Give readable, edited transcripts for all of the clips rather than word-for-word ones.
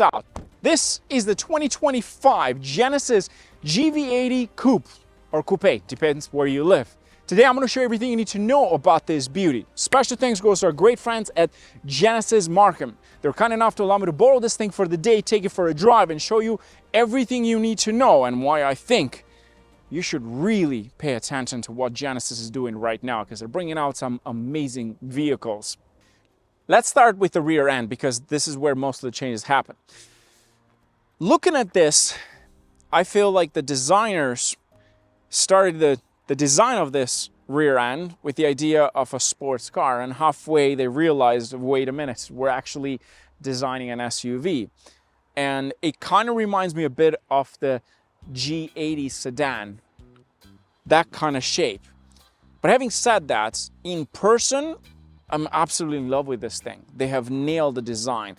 out. This is the 2025 Genesis GV80 Coupe, or Coupe, depends where you live. Today I'm going to show you everything you need to know about this beauty. Special thanks goes to our great friends at Genesis Markham. They're kind enough to allow me to borrow this thing for the day, take it for a drive, and show you everything you need to know and why I think you should really pay attention to what Genesis is doing right now, because they're bringing out some amazing vehicles. Let's start with the rear end, because this is where most of the changes happen. Looking at this, I feel like the designers started the design of this rear end with the idea of a sports car, and halfway they realized, wait a minute, we're actually designing an SUV. And it kind of reminds me a bit of the G80 sedan, that kind of shape. But having said that, in person, I'm absolutely in love with this thing. They have nailed the design.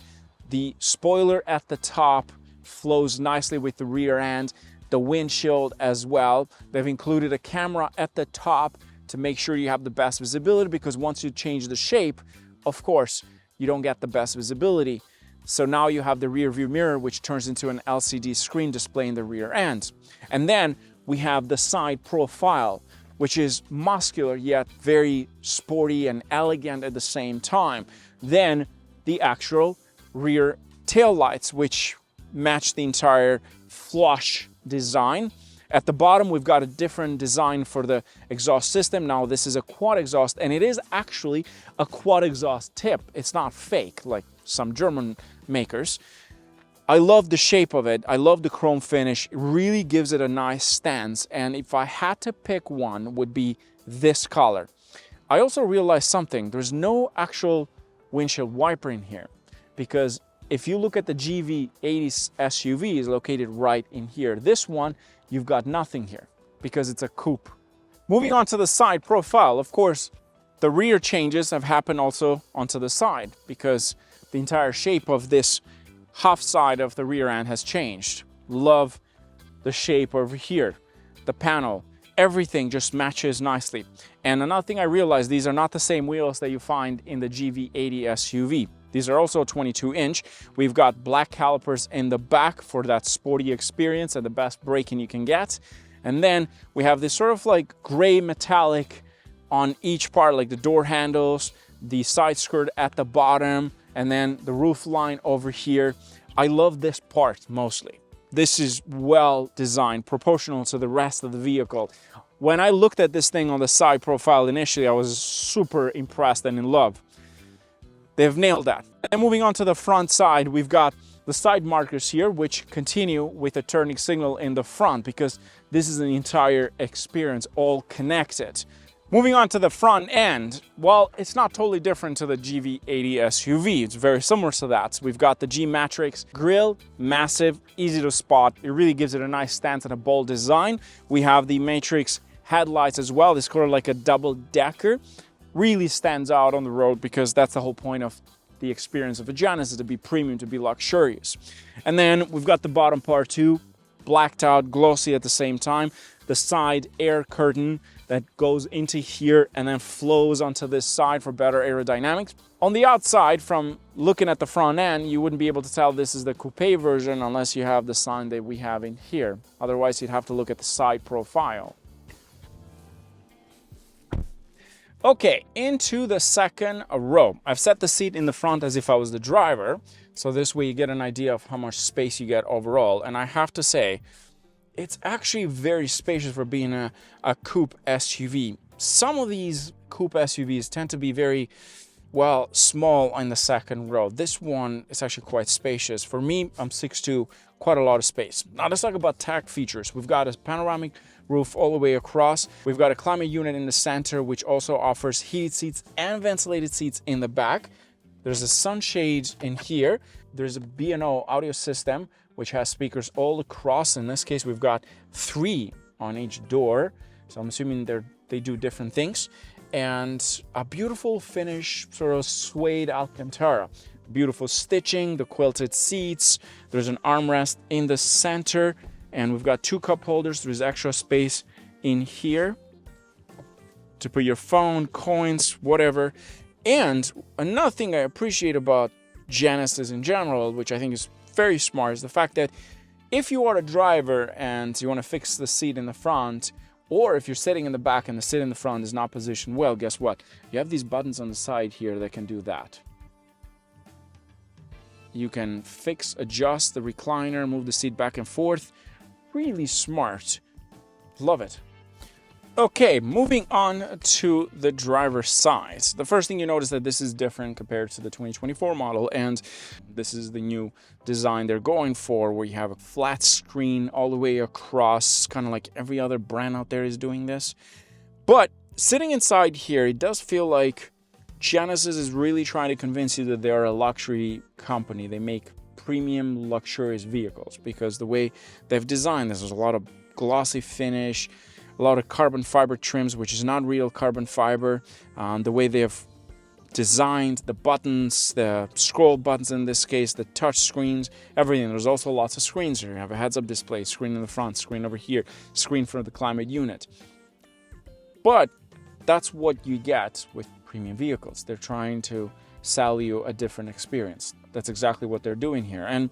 The spoiler at the top flows nicely with the rear end, the windshield as well. They've included a camera at the top to make sure you have the best visibility, because once you change the shape, of course, you don't get the best visibility. So now you have the rear view mirror, which turns into an LCD screen displaying the rear end. And then we have the side profile, which is muscular yet very sporty and elegant at the same time. Then the actual rear tail lights, which match the entire flush design. At the bottom, we've got a different design for the exhaust system. Now this is a quad exhaust, and it is actually a quad exhaust tip. It's not fake like some German makers. I love the shape of it. I love the chrome finish. It really gives it a nice stance. And if I had to pick one, would be this color. I also realized something. There's no actual windshield wiper in here, because if you look at the GV80 SUV, is located right in here. This one, you've got nothing here because it's a coupe. Moving on to the side profile, of course, the rear changes have happened also onto the side, because the entire shape of this half side of the rear end has changed. Love the shape over here, the panel, everything just matches nicely. And another thing I realized, these are not the same wheels that you find in the GV80 SUV. These are also 22-inch. We've got black calipers in the back for that sporty experience and the best braking you can get. And then we have this sort of like gray metallic on each part, like the door handles, the side skirt at the bottom, and then the roof line over here. I love this part mostly. This is well designed, proportional to the rest of the vehicle. When I looked at this thing on the side profile initially, I was super impressed and in love. They've nailed that. And moving on to the front side, we've got the side markers here, which continue with a turning signal in the front, because this is an entire experience, all connected. Moving on to the front end, well, it's not totally different to the GV80 SUV. It's very similar to that. So we've got the G-Matrix grille, massive, easy to spot. It really gives it a nice stance and a bold design. We have the Matrix headlights as well. It's sort of like a double-decker. Really stands out on the road, because that's the whole point of the experience of a Genesis, to be premium, to be luxurious. And then we've got the bottom part too, blacked out, glossy at the same time. The side air curtain that goes into here and then flows onto this side for better aerodynamics. On the outside, from looking at the front end, you wouldn't be able to tell this is the coupe version unless you have the sign that we have in here. Otherwise, you'd have to look at the side profile. Okay, into the second row. I've set the seat in the front as if I was the driver, so this way you get an idea of how much space you get overall. And I have to say, it's actually very spacious for being a coupe SUV. Some of these coupe SUVs tend to be very, well, small in the second row. This one is actually quite spacious. For me, I'm 6'2", quite a lot of space. Now let's talk about tech features. We've got a panoramic roof all the way across. We've got a climate unit in the center, which also offers heated seats and ventilated seats in the back. There's a sunshade in here. There's a B&O audio system, which has speakers all across. In this case, we've got 3 on each door. So I'm assuming they do different things. And a beautiful finish, sort of suede Alcantara. Beautiful stitching, the quilted seats. There's an armrest in the center. And we've got 2 cup holders. There's extra space in here to put your phone, coins, whatever. And another thing I appreciate about Genesis in general, which I think is very smart is the fact that if you are a driver and you want to fix the seat in the front, or if you're sitting in the back and the seat in the front is not positioned well, guess what? You have these buttons on the side here that can do that. You can fix, adjust the recliner, move the seat back and forth. Really smart. Love it. Okay, moving on to the driver's side. The first thing you notice that this is different compared to the 2024 model, and this is the new design they're going for, where you have a flat screen all the way across, kind of like every other brand out there is doing this. But sitting inside here, it does feel like Genesis is really trying to convince you that they are a luxury company. They make premium, luxurious vehicles, because the way they've designed this, there's a lot of glossy finish, a lot of carbon fiber trims, which is not real carbon fiber. The way they have designed the buttons, the scroll buttons in this case, the touch screens, everything. There's also lots of screens here. You have a heads-up display, screen in the front, screen over here, screen for the climate unit. But that's what you get with premium vehicles. They're trying to sell you a different experience. That's exactly what they're doing here. And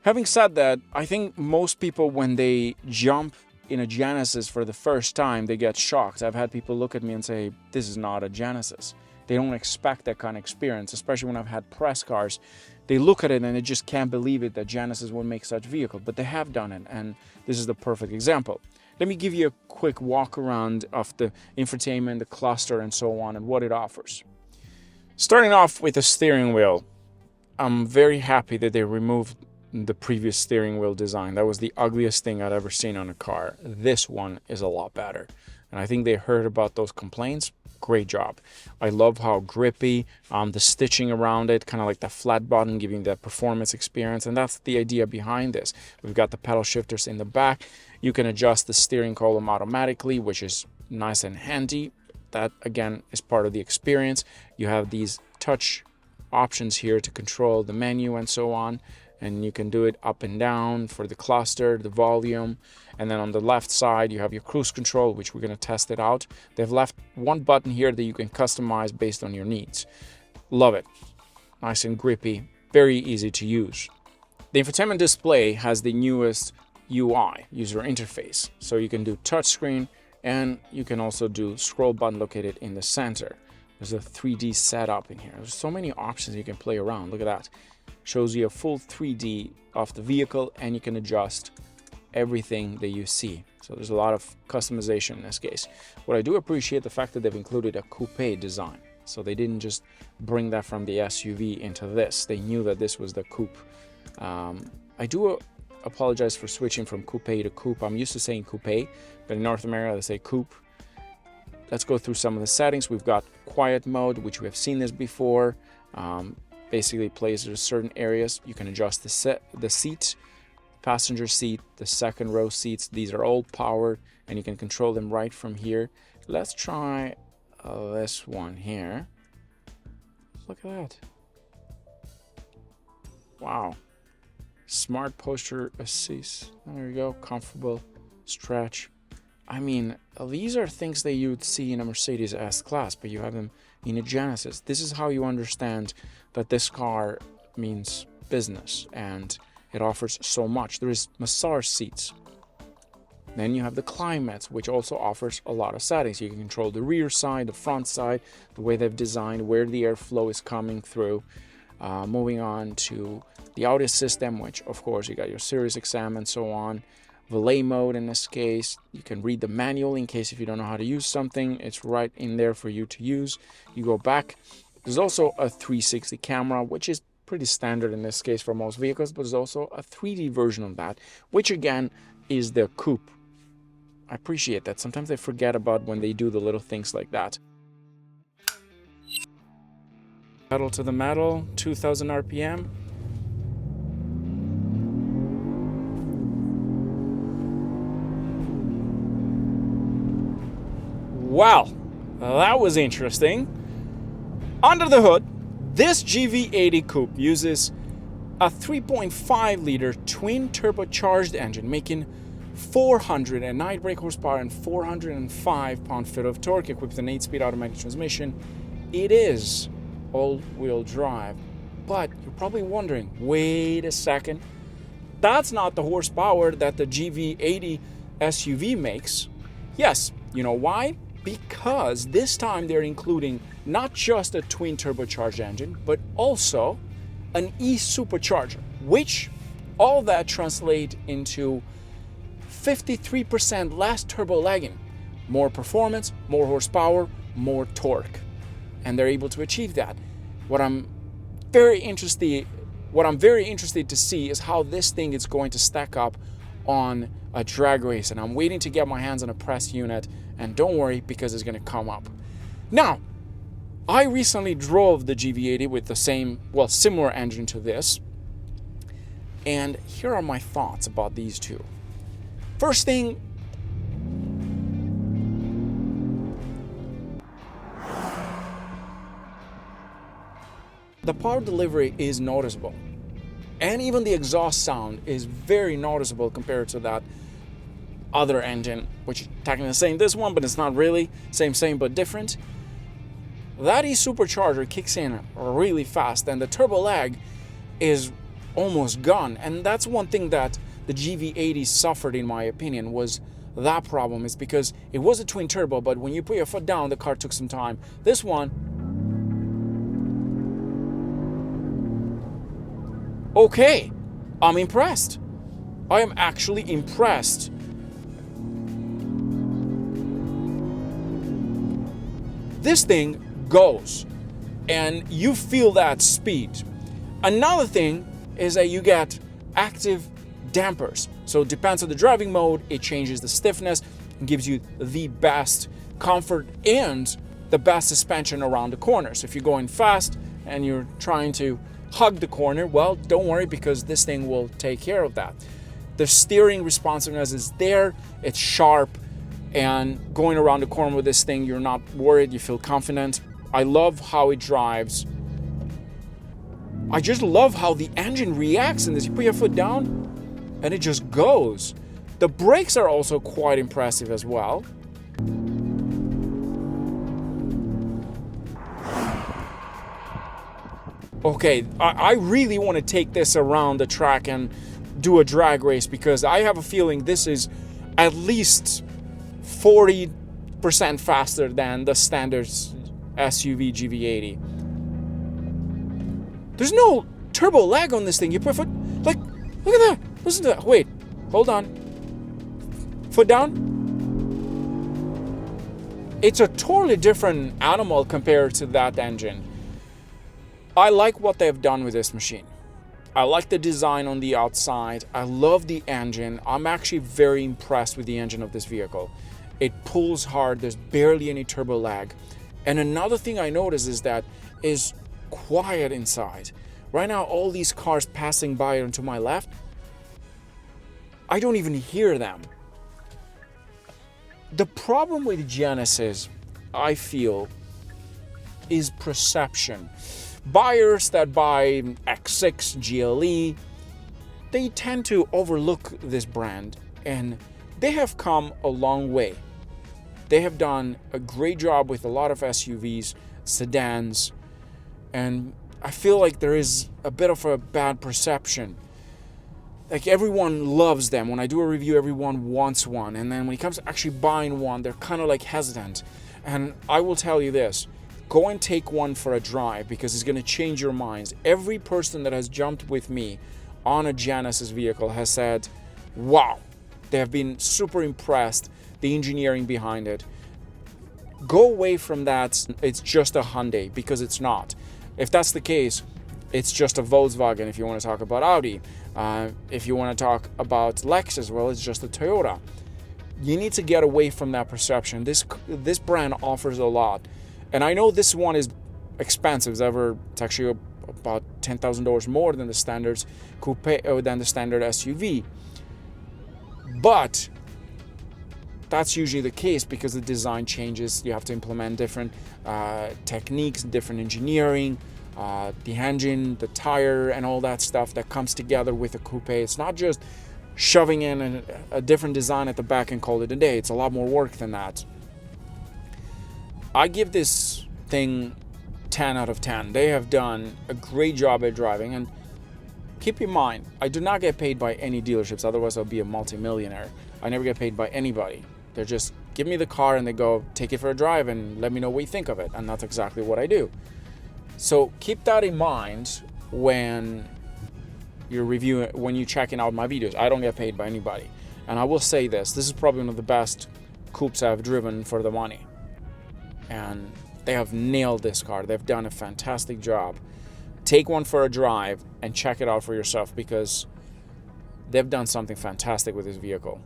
having said that, I think most people, when they jump in a Genesis for the first time, they get shocked. I've had people look at me and say, this is not a Genesis. They don't expect that kind of experience, especially when I've had press cars. They look at it and they just can't believe it that Genesis would make such vehicle, but they have done it, and this is the perfect example. Let me give you a quick walk around of the infotainment, the cluster, and so on, and what it offers. Starting off with the steering wheel, I'm very happy that they removed the previous steering wheel design. That was the ugliest thing I'd ever seen on a car. This one is a lot better, and I think they heard about those complaints. Great job. I love how grippy, the stitching around it, kind of like the flat button, giving that performance experience, and that's the idea behind this. We've got the pedal shifters in the back. You can adjust the steering column automatically, which is nice and handy. That again is part of the experience. You have these touch options here to control the menu and so on, and you can do it up and down for the cluster, the volume, and then on the left side you have your cruise control, which we're going to test it out. They've left one button here that you can customize based on your needs. Love it. Nice and grippy, very easy to use. The infotainment display has the newest UI, user interface, so you can do touchscreen, and you can also do scroll button located in the center. There's a 3D setup in here. There's so many options you can play around. Look at that. Shows you a full 3D of the vehicle, and you can adjust everything that you see. So there's a lot of customization in this case. What I do appreciate the fact that they've included a coupe design. So they didn't just bring that from the SUV into this. They knew that this was the coupe. I do apologize for switching from coupe to coupe. I'm used to saying coupe, but in North America they say coupe. Let's go through some of the settings. We've got quiet mode, which we have seen this before. Basically plays at certain areas. You can adjust the seat, passenger seat, the second row seats. These are all powered, and you can control them right from here. Let's try this one here. Look at that. Wow. Smart posture assist. There you go. Comfortable stretch. I mean, these are things that you would see in a Mercedes S-Class, but you have them in a Genesis. This is how you understand that this car means business, and it offers so much. There is massage seats. Then you have the climate, which also offers a lot of settings. You can control the rear side, the front side, the way they've designed, where the airflow is coming through. Moving on to the audio system, which of course you got your Sirius XM and so on. Valet mode in this case. You can read the manual in case if you don't know how to use something. It's right in there for you to use. You go back. There's also a 360 camera, which is pretty standard in this case for most vehicles, but there's also a 3D version of that, which again is the coupe. I appreciate that. Sometimes they forget about when they do the little things like that. Pedal to the metal, 2000 RPM. Wow, that was interesting. Under the hood, this GV80 Coupe uses a 3.5 liter twin turbocharged engine, making 409 brake horsepower and 405 pound-feet of torque, equipped with an 8-speed automatic transmission. It is all-wheel drive, But you're probably wondering, wait a second, that's not the horsepower that the GV80 SUV makes. Yes, you know why? Because this time they're including not just a twin turbocharged engine, but also an e-supercharger, which all that translate into 53% less turbo lagging, more performance, more horsepower, more torque. And they're able to achieve that. What I'm very interested to see is how this thing is going to stack up on a drag race, and I'm waiting to get my hands on a press unit, and don't worry, because it's going to come up. Now, I recently drove the GV80 with the similar engine to this, and here are my thoughts about these two. First thing, the power delivery is noticeable, and even the exhaust sound is very noticeable compared to that other engine, which is technically the same this one, but it's not really same but different. That e-supercharger kicks in really fast, and the turbo lag is almost gone. And that's one thing that the GV80 suffered, in my opinion, was that problem. Is because it was a twin turbo, but when you put your foot down, the car took some time. This one, okay, I'm impressed. I am actually impressed. This thing goes, and you feel that speed. Another thing is that you get active dampers. So it depends on the driving mode, it changes the stiffness and gives you the best comfort and the best suspension around the corners. If you're going fast and you're trying to hug the corner, well, don't worry, because this thing will take care of that. The steering responsiveness is there, it's sharp, and going around the corner with this thing, you're not worried, you feel confident. I love how it drives. I just love how the engine reacts in this. You put your foot down and it just goes. The brakes are also quite impressive as well. Okay, I really want to take this around the track and do a drag race, because I have a feeling this is at least 40% faster than the standard SUV GV80. There's no turbo lag on this thing. You put foot, like, look at that. Listen to that. Wait, hold on. Foot down. It's a totally different animal compared to that engine. I like what they've done with this machine. I like the design on the outside. I love the engine. I'm actually very impressed with the engine of this vehicle. It pulls hard. There's barely any turbo lag. And another thing I notice is that is quiet inside. Right now, all these cars passing by onto my left, I don't even hear them. The problem with Genesis, I feel, is perception. Buyers that buy X6, GLE, they tend to overlook this brand, and they have come a long way. They have done a great job with a lot of SUVs, sedans, and I feel like there is a bit of a bad perception. Like, everyone loves them. When I do a review, everyone wants one, and then when it comes to actually buying one, they're kind of like hesitant. And I will tell you this, go and take one for a drive, because it's going to change your minds. Every person that has jumped with me on a Genesis vehicle has said, wow, they have been super impressed, the engineering behind it. Go away from that, it's just a Hyundai, because it's not. If that's the case, it's just a Volkswagen if you want to talk about Audi. If you want to talk about Lexus, well, it's just a Toyota. You need to get away from that perception. This brand offers a lot. And I know this one is expensive. It's actually about $10,000 more than the standard coupe, or than the standard SUV. But that's usually the case because the design changes. You have to implement different techniques, different engineering, the engine, the tire, and all that stuff that comes together with a coupe. It's not just shoving in a different design at the back and call it a day. It's a lot more work than that. I give this thing 10 out of 10. They have done a great job at driving. And keep in mind, I do not get paid by any dealerships, otherwise I'll be a multimillionaire. I never get paid by anybody. They're just give me the car and they go, take it for a drive and let me know what you think of it. And that's exactly what I do. So keep that in mind when you're reviewing, when you're checking out my videos. I don't get paid by anybody. And I will say this is probably one of the best coupes I've driven for the money. And they have nailed this car. They've done a fantastic job. Take one for a drive and check it out for yourself, because they've done something fantastic with this vehicle.